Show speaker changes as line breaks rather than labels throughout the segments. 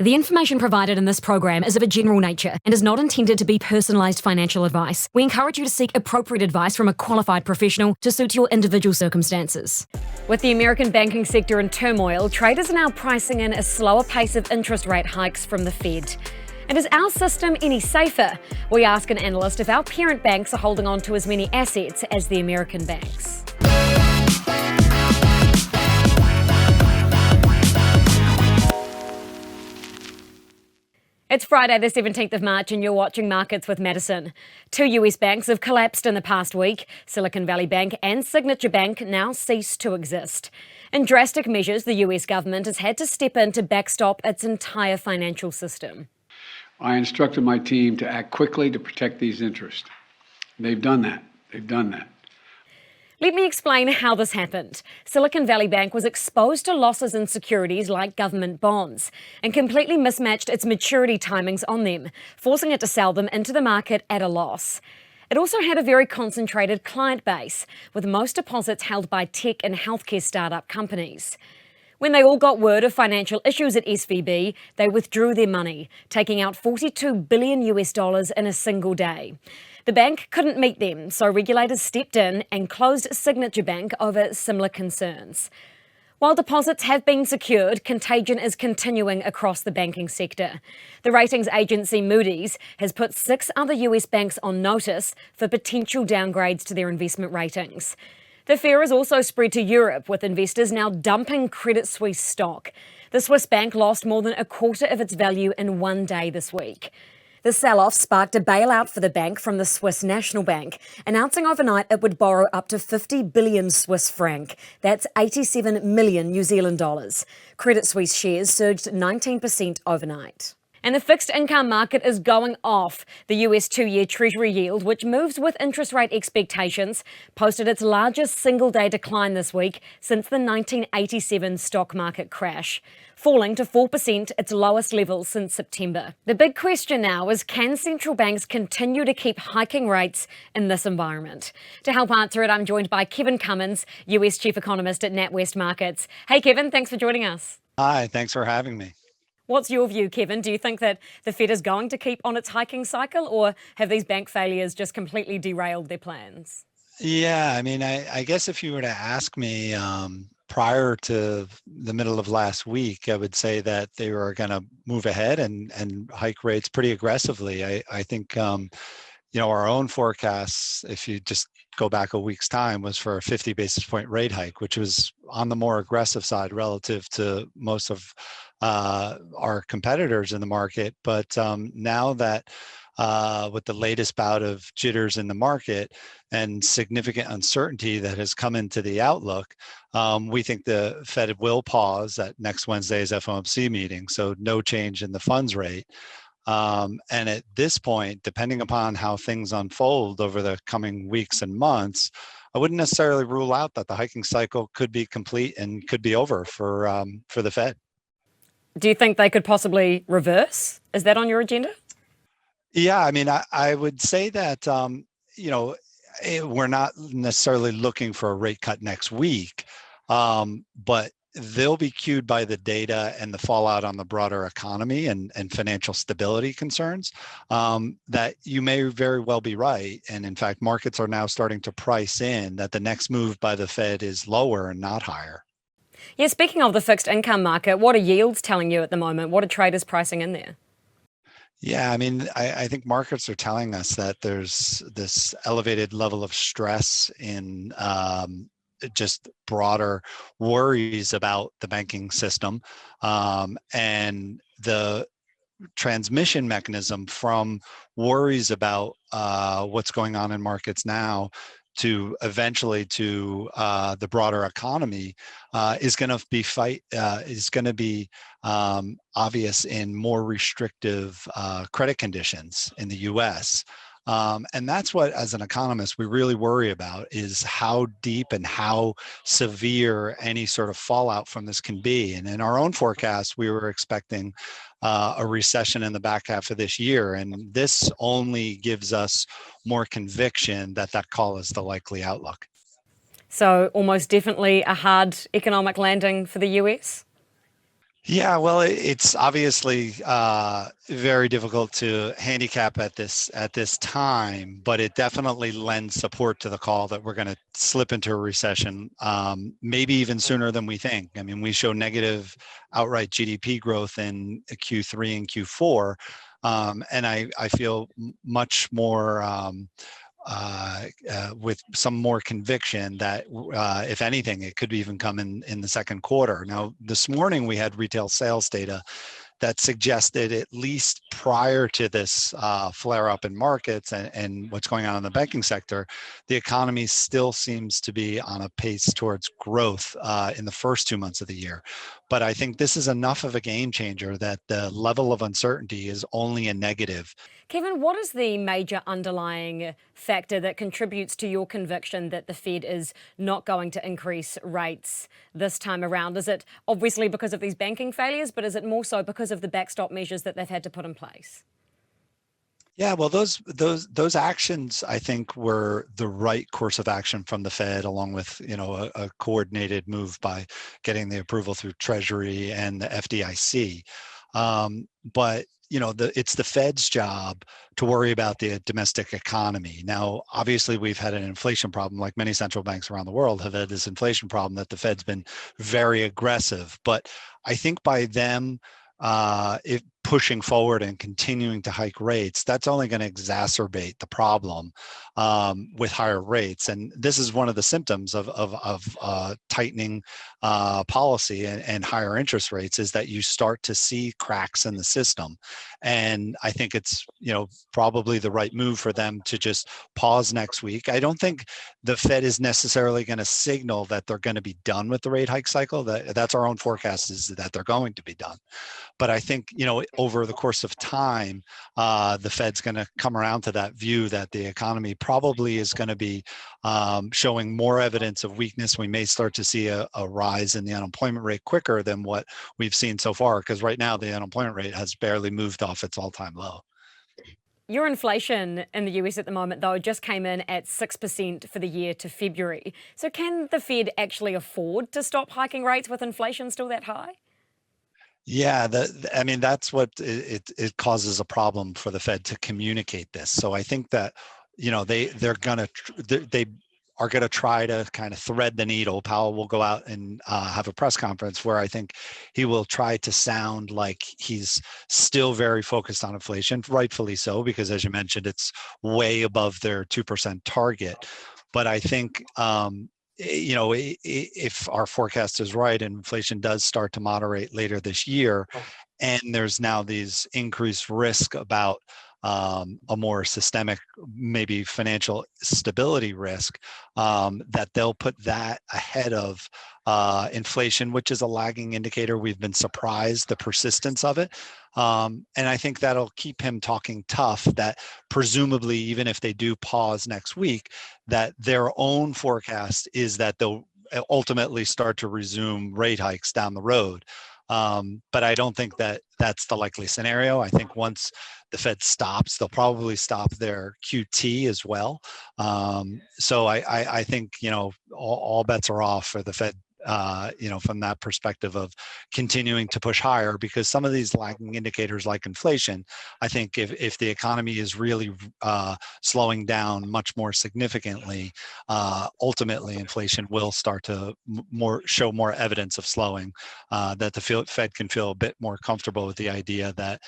The information provided in this program is of a general nature and is not intended to be personalised financial advice. We encourage you to seek appropriate advice from a qualified professional to suit your individual circumstances. With the American banking sector in turmoil, traders are now pricing in a slower pace of interest rate hikes from the Fed. And is our system any safer? We ask an analyst if our parent banks are holding on to as many assets as the American banks. It's Friday the 17th of March and you're watching Markets with Madison. Two US banks have collapsed in the past week. Silicon Valley Bank and Signature Bank now cease to exist. In drastic measures, the US government has had to step in to backstop its entire financial system.
I instructed my team to act quickly to protect these interests. They've done that.
Let me explain how this happened. Silicon Valley Bank was exposed to losses in securities like government bonds and completely mismatched its maturity timings on them, forcing it to sell them into the market at a loss. It also had a very concentrated client base, with most deposits held by tech and healthcare startup companies. When they all got word of financial issues at SVB, they withdrew their money, taking out $42 billion in a single day. The bank couldn't meet them, so regulators stepped in and closed Signature Bank over similar concerns. While deposits have been secured, contagion is continuing across the banking sector. The ratings agency Moody's has put 6 other US banks on notice for potential downgrades to their investment ratings. The fear has also spread to Europe, with investors now dumping Credit Suisse stock. The Swiss bank lost more than a quarter of its value in one day this week. The sell-off sparked a bailout for the bank from the Swiss National Bank, announcing overnight it would borrow up to 50 billion Swiss franc. That's 87 million New Zealand dollars. Credit Suisse shares surged 19% overnight. And the fixed income market is going off. The US 2-year Treasury yield, which moves with interest rate expectations, posted its largest single-day decline this week since the 1987 stock market crash, falling to 4%, its lowest level since September. The big question now is, can central banks continue to keep hiking rates in this environment? To help answer it, I'm joined by Kevin Cummins, US Chief Economist at NatWest Markets. Hey Kevin, thanks for joining us.
Hi, thanks for having me.
What's your view, Kevin? Do you think that the Fed is going to keep on its hiking cycle, or have these bank failures just completely derailed their plans?
Yeah, I mean, I guess if you were to ask me prior to the middle of last week, I would say that they were going to move ahead and hike rates pretty aggressively. I think, our own forecasts, if you just go back a week's time, was for a 50 basis point rate hike, which was on the more aggressive side relative to most of our competitors in the market. But now that with the latest bout of jitters in the market and significant uncertainty that has come into the outlook, we think the Fed will pause at next Wednesday's FOMC meeting. So no change in the funds rate. And at this point, depending upon how things unfold over the coming weeks and months, I wouldn't necessarily rule out that the hiking cycle could be complete and could be over for the Fed.
Do you think they could possibly reverse? Is that on your agenda?
Yeah, I mean, I would say that, we're not necessarily looking for a rate cut next week, but they'll be cued by the data and the fallout on the broader economy and financial stability concerns, that you may very well be right. And in fact, markets are now starting to price in that the next move by the Fed is lower and not higher.
Yeah, speaking of the fixed income market, what are yields telling you at the moment? What are traders pricing in there?
Yeah, I mean, I think markets are telling us that there's this elevated level of stress in just broader worries about the banking system, and the transmission mechanism from worries about what's going on in markets now to eventually to the broader economy is going to be obvious in more restrictive credit conditions in the U.S. And that's what, as an economist, we really worry about, is how deep and how severe any sort of fallout from this can be. And in our own forecast, we were expecting a recession in the back half of this year. And this only gives us more conviction that that call is the likely outlook.
So almost definitely a hard economic landing for the US?
Yeah, well, it's obviously very difficult to handicap at this time, but it definitely lends support to the call that we're going to slip into a recession, maybe even sooner than we think. I mean, we show negative outright GDP growth in Q3 and Q4, and I feel much more. With some more conviction that, if anything, it could even come in the second quarter. Now, this morning we had retail sales data that suggested, at least prior to this flare up in markets and what's going on in the banking sector, the economy still seems to be on a pace towards growth in the first 2 months of the year. But I think this is enough of a game changer that the level of uncertainty is only a negative.
Kevin, what is the major underlying factor that contributes to your conviction that the Fed is not going to increase rates this time around? Is it obviously because of these banking failures, but is it more so because of the backstop measures that they've had to put in place?
Yeah, well, those actions, I think, were the right course of action from the Fed, along with, a coordinated move by getting the approval through Treasury and the FDIC. But it's the Fed's job to worry about the domestic economy. Now, obviously, we've had an inflation problem, like many central banks around the world have had this inflation problem that the Fed's been very aggressive. But I think by them if pushing forward and continuing to hike rates, that's only going to exacerbate the problem with higher rates. And this is one of the symptoms of tightening policy and higher interest rates, is that you start to see cracks in the system. And I think it's probably the right move for them to just pause next week. I don't think the Fed is necessarily going to signal that they're going to be done with the rate hike cycle. That's our own forecast, is that they're going to be done. But I think, over the course of time, the Fed's going to come around to that view that the economy probably is going to be showing more evidence of weakness. We may start to see a rise in the unemployment rate quicker than what we've seen so far, because right now the unemployment rate has barely moved off its all-time low.
Your inflation in the US at the moment, though, just came in at 6% for the year to February. So can the Fed actually afford to stop hiking rates with inflation still that high?
Yeah, I mean, that's what it causes a problem for the Fed to communicate this. So I think that, they are gonna try to kind of thread the needle. Powell will go out and have a press conference where I think he will try to sound like he's still very focused on inflation, rightfully so, because as you mentioned, it's way above their 2% target. But I think if our forecast is right and inflation does start to moderate later this year, and there's now these increased risk about a more systemic, maybe financial stability risk, that they'll put that ahead of inflation, which is a lagging indicator. We've been surprised the persistence of it. And I think that'll keep him talking tough, that presumably, even if they do pause next week, that their own forecast is that they'll ultimately start to resume rate hikes down the road. But I don't think that that's the likely scenario. I think once the Fed stops, they'll probably stop their QT as well. So I think, all bets are off for the Fed, from that perspective of continuing to push higher, because some of these lagging indicators like inflation, I think if the economy is really slowing down much more significantly, ultimately inflation will start to show more evidence of slowing, that the Fed can feel a bit more comfortable with the idea that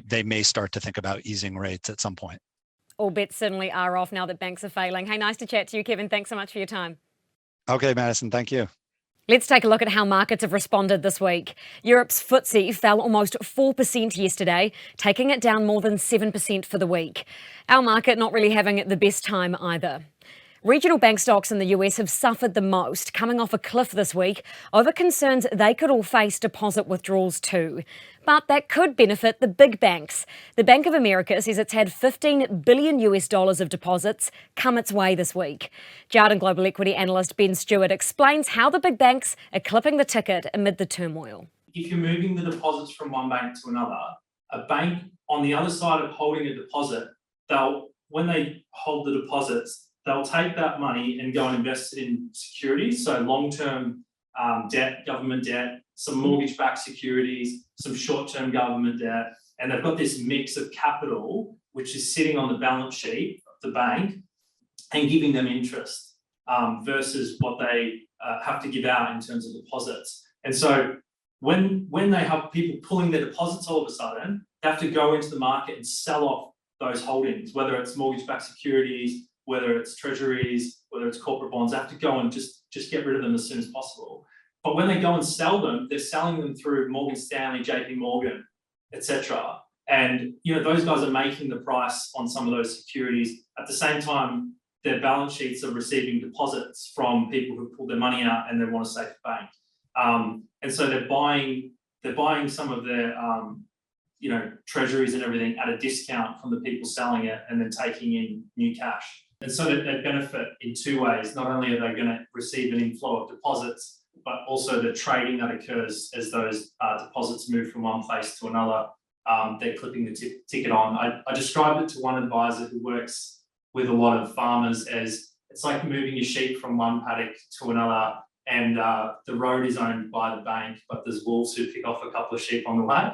they may start to think about easing rates at some point.
All bets certainly are off now that banks are failing. Hey, nice to chat to you, Kevin. Thanks so much for your time.
Okay, Madison, thank you.
Let's take a look at how markets have responded this week. Europe's FTSE fell almost 4% yesterday, taking it down more than 7% for the week. Our market not really having the best time either. Regional bank stocks in the US have suffered the most, coming off a cliff this week over concerns they could all face deposit withdrawals too. But that could benefit the big banks. The Bank of America says it's had $15 billion of deposits come its way this week. Jarden Global Equity analyst Ben Stewart explains how the big banks are clipping the ticket amid the turmoil.
If you're moving the deposits from one bank to another, a bank on the other side of holding a deposit, when they hold the deposits, they'll take that money and go and invest it in securities, so long-term debt, government debt, some mortgage-backed securities, some short-term government debt, and they've got this mix of capital which is sitting on the balance sheet of the bank and giving them interest versus what they have to give out in terms of deposits. And so when they have people pulling their deposits all of a sudden, they have to go into the market and sell off those holdings, whether it's mortgage-backed securities, whether it's treasuries, whether it's corporate bonds. They have to go and just get rid of them as soon as possible. But when they go and sell them, they're selling them through Morgan Stanley, JP Morgan, etc. And those guys are making the price on some of those securities. At the same time, their balance sheets are receiving deposits from people who pulled their money out and they want to save the bank. And so they're buying some of their treasuries and everything at a discount from the people selling it and then taking in new cash. And so they benefit in two ways. Not only are they going to receive an inflow of deposits, but also the trading that occurs as those deposits move from one place to another. They're clipping the ticket on. I described it to one advisor who works with a lot of farmers as it's like moving your sheep from one paddock to another, and the road is owned by the bank, but there's wolves who pick off a couple of sheep on the way.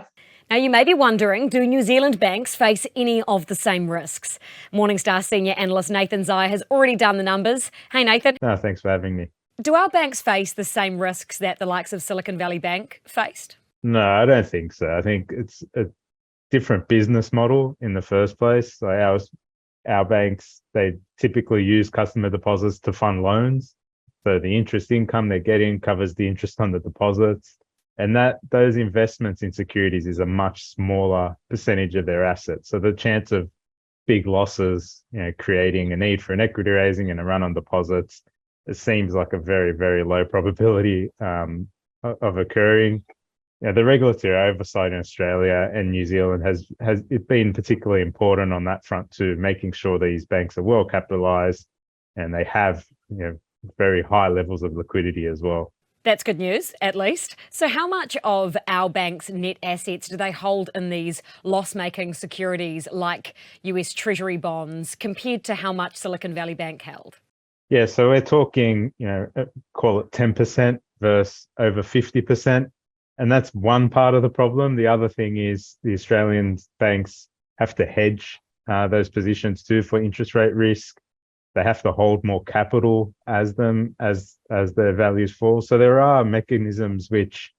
Now, you may be wondering, do New Zealand banks face any of the same risks? Morningstar senior analyst Nathan Zai has already done the numbers. Hey, Nathan.
No, thanks for having me.
Do our banks face the same risks that the likes of Silicon Valley Bank faced?
No, I don't think so. I think it's a different business model in the first place. Like our banks, they typically use customer deposits to fund loans. So the interest income they're getting covers the interest on the deposits. And those investments in securities is a much smaller percentage of their assets. So the chance of big losses, creating a need for an equity raising and a run on deposits, it seems like a very, very low probability of occurring. The regulatory oversight in Australia and New Zealand has it been particularly important on that front too, making sure these banks are well capitalised and they have very high levels of liquidity as well.
That's good news, at least. So how much of our bank's net assets do they hold in these loss-making securities like US Treasury bonds compared to how much Silicon Valley Bank held?
Yeah, so we're talking, call it 10% versus over 50%. And that's one part of the problem. The other thing is the Australian banks have to hedge those positions too for interest rate risk. They have to hold more capital as their values fall. So there are mechanisms which,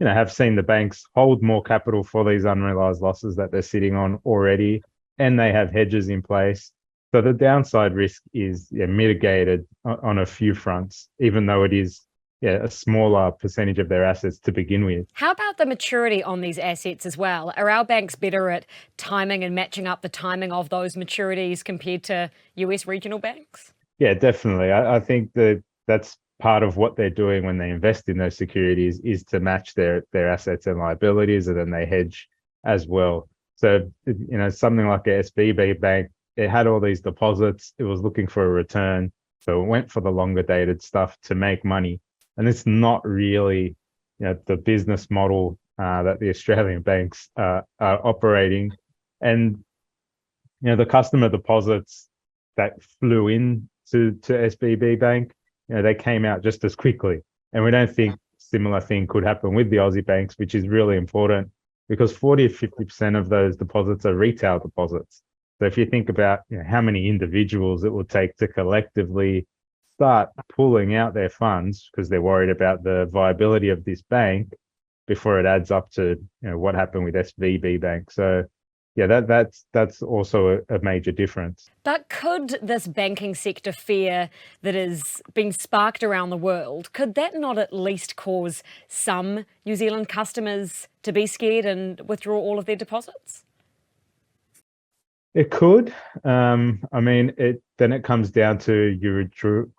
have seen the banks hold more capital for these unrealized losses that they're sitting on already, and they have hedges in place. So the downside risk is mitigated on a few fronts, even though it is a smaller percentage of their assets to begin with.
How about the maturity on these assets as well? Are our banks better at timing and matching up the timing of those maturities compared to US regional banks?
Yeah, definitely. I think that's part of what they're doing when they invest in those securities is to match their assets and liabilities, and then they hedge as well. So, something like a SVB bank, it had all these deposits. It was looking for a return. So it went for the longer dated stuff to make money. And it's not really, the business model that the Australian banks are operating. And, the customer deposits that flew in to SVB Bank, they came out just as quickly. And we don't think similar thing could happen with the Aussie banks, which is really important because 40 to 50% of those deposits are retail deposits. So if you think about how many individuals it will take to collectively start pulling out their funds because they're worried about the viability of this bank before it adds up to what happened with SVB Bank. So that's also a major difference.
But could this banking sector fear that is being sparked around the world, could that not at least cause some New Zealand customers to be scared and withdraw all of their deposits?
It could. Then it comes down to you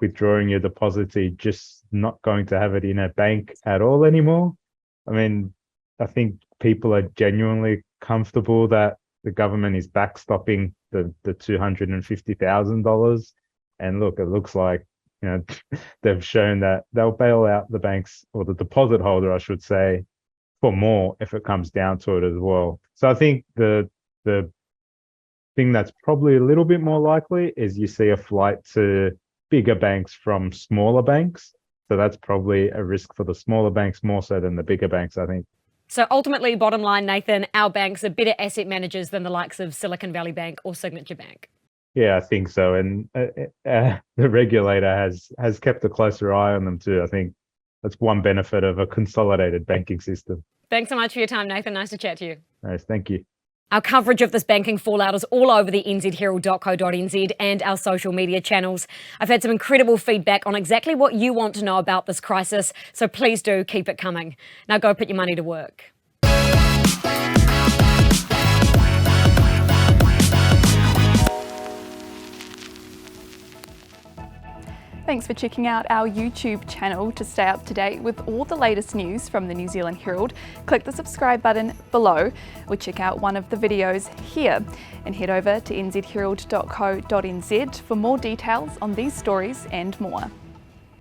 withdrawing your deposits. You're just not going to have it in a bank at all anymore. I think people are genuinely comfortable that the government is backstopping the $250,000. And look, it looks like they've shown that they'll bail out the banks or the deposit holder, I should say, for more if it comes down to it as well. So I think the thing that's probably a little bit more likely is you see a flight to bigger banks from smaller banks. So that's probably a risk for the smaller banks more so than the bigger banks, I think.
So ultimately, bottom line, Nathan, our banks are better asset managers than the likes of Silicon Valley Bank or Signature Bank.
Yeah, I think so. And the regulator has kept a closer eye on them too. I think that's one benefit of a consolidated banking system.
Thanks so much for your time, Nathan. Nice to chat to you.
Nice, thank you.
Our coverage of this banking fallout is all over the nzherald.co.nz and our social media channels. I've had some incredible feedback on exactly what you want to know about this crisis, so please do keep it coming. Now go put your money to work.
Thanks for checking out our YouTube channel to stay up to date with all the latest news from the New Zealand Herald. Click the subscribe button below or check out one of the videos here and head over to nzherald.co.nz for more details on these stories and more.